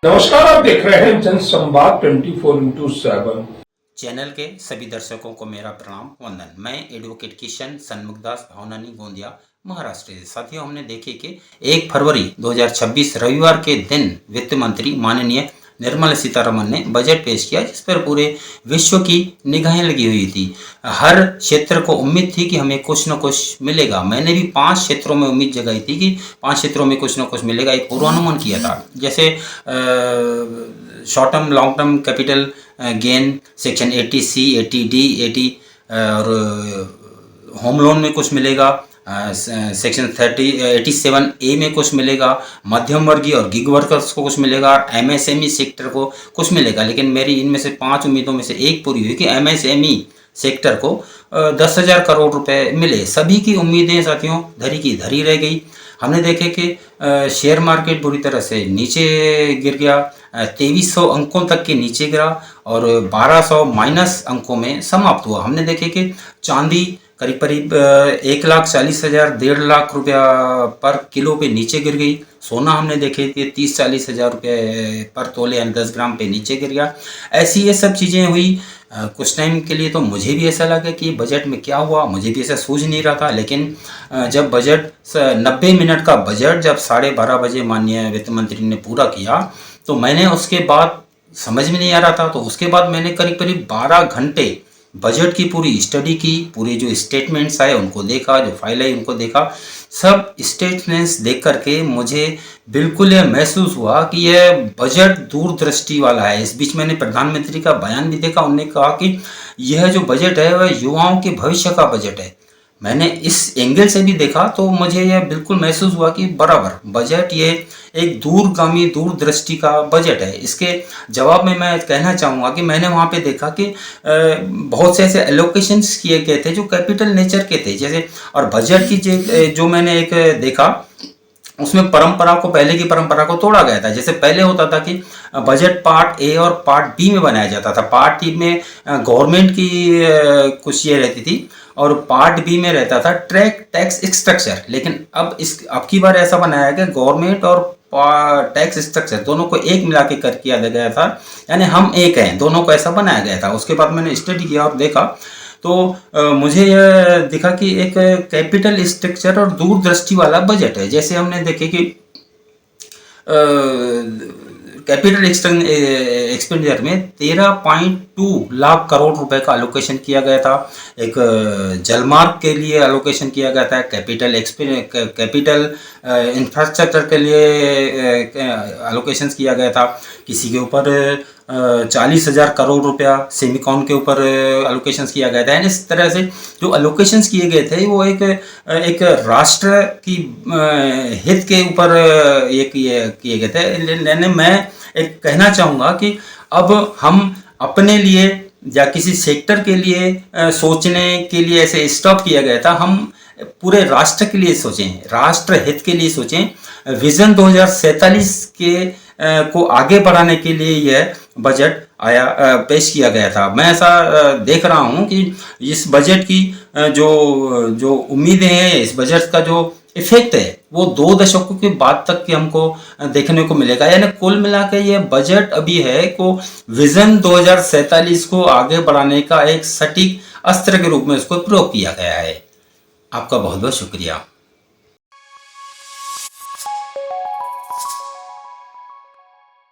नमस्कार, आप देख रहे हैं जनसंवाद 24x7। चैनल के सभी दर्शकों को मेरा प्रणाम वंदन। मैं एडवोकेट किशन सन्मुखदास भावनानी गोंदिया महाराष्ट्र से। साथियों, हमने देखे कि 1 फरवरी 2026 रविवार के दिन वित्त मंत्री माननीय निर्मला सीतारमण ने बजट पेश किया, जिस पर पूरे विश्व की निगाहें लगी हुई थी। हर क्षेत्र को उम्मीद थी कि हमें कुछ न कुछ मिलेगा। मैंने भी 5 क्षेत्रों में उम्मीद जगाई थी कि 5 क्षेत्रों में कुछ न कुछ मिलेगा। एक पूर्वानुमान किया था, जैसे short term, long term capital gain section 80C, 80D, 80 और होम लोन में कुछ मिलेगा। सेक्शन 87A में कुछ मिलेगा। मध्यम वर्गीय और गिग वर्कर्स को कुछ मिलेगा। MSME सेक्टर को कुछ मिलेगा। लेकिन मेरी इनमें से 5 उम्मीदों में से एक पूरी हुई कि MSME सेक्टर को 10,000 करोड़ रुपए मिले। सभी की उम्मीदें साथियों धरी की धरी रह गई। हमने देखे कि शेयर मार्केट बुरी तरह से नीचे गिर गया, 2300 अंकों तक के नीचे गिरा और 1200 माइनस अंकों में समाप्त हुआ। हमने देखे कि चांदी करीब करीब 1,40,000 1,50,000 रुपया पर किलो पे नीचे गिर गई। सोना हमने देखे कि 30-40 हज़ार रुपये पर तोले यानी 10 ग्राम पे नीचे गिर गया। ऐसी ये सब चीज़ें हुई। कुछ टाइम के लिए तो मुझे भी ऐसा लगा कि बजट में क्या हुआ, मुझे भी ऐसा सूझ नहीं रहा था। लेकिन जब बजट 90 मिनट का बजट जब 12:30 बजे माननीय वित्त मंत्री ने पूरा किया, तो मैंने उसके बाद समझ में नहीं आ रहा था, तो उसके बाद मैंने करीब करीब 12 घंटे बजट की पूरी स्टडी की। पूरे जो स्टेटमेंट्स आए उनको देखा, जो फाइल आई उनको देखा। सब स्टेटमेंट्स देख करके मुझे बिल्कुल यह महसूस हुआ कि यह बजट दूरदृष्टि वाला है। इस बीच मैंने प्रधानमंत्री का बयान भी देखा। उन्होंने कहा कि यह जो बजट है वह युवाओं के भविष्य का बजट है। मैंने इस एंगल से भी देखा तो मुझे यह बिल्कुल महसूस हुआ कि बराबर बजट ये एक दूरगामी दूरदृष्टि का बजट है। इसके जवाब में मैं कहना चाहूँगा कि मैंने वहाँ पे देखा कि बहुत से ऐसे एलोकेशंस किए गए थे जो कैपिटल नेचर के थे, जैसे और बजट की जो मैंने एक देखा उसमें परंपरा को, पहले की परंपरा को तोड़ा गया था। जैसे पहले होता था कि बजट पार्ट ए और पार्ट बी में बनाया जाता था। पार्ट ए में गवर्नमेंट की कुछ ये रहती थी और पार्ट बी में रहता था टैक्स स्ट्रक्चर। लेकिन अब की बार ऐसा बनाया गया गवर्नमेंट और टैक्स स्ट्रक्चर दोनों को एक मिला के कर किया गया था, यानी हम एक हैं, दोनों को ऐसा बनाया गया था। उसके बाद मैंने स्टडी किया और देखा तो मुझे यह दिखा कि एक कैपिटल स्ट्रक्चर और दूरदृष्टि वाला बजट है। जैसे हमने देखे कि कैपिटल एक्सपेंडिचर में 13.2 लाख करोड़ रुपए का एलोकेशन किया गया था। एक जलमार्ग के लिए एलोकेशन किया गया था। कैपिटल इंफ्रास्ट्रक्चर के लिए एलोकेशन किया गया था। किसी के ऊपर 40,000 करोड़ रुपया सेमिकॉन के ऊपर एलोकेशन किया गया था। इस तरह से जो एलोकेशन किए गए थे वो एक राष्ट्र की हित के ऊपर ये किए गए थे। लेकिन मैं एक कहना चाहूँगा कि अब हम अपने लिए या किसी सेक्टर के लिए सोचने के लिए ऐसे स्टॉप किया गया था। हम पूरे राष्ट्र के लिए सोचें, राष्ट्र हित के लिए सोचें। विजन 2047 को आगे बढ़ाने के लिए यह बजट पेश किया गया था। मैं ऐसा देख रहा हूं कि इस बजट की जो उम्मीदें हैं, इस बजट का जो इफेक्ट है वो 2 दशकों के बाद तक के हमको देखने को मिलेगा। यानी कुल मिला के ये बजट अभी है को विजन 2047 को आगे बढ़ाने का एक सटीक अस्त्र के रूप में उसको प्रयोग किया गया है। आपका बहुत बहुत शुक्रिया।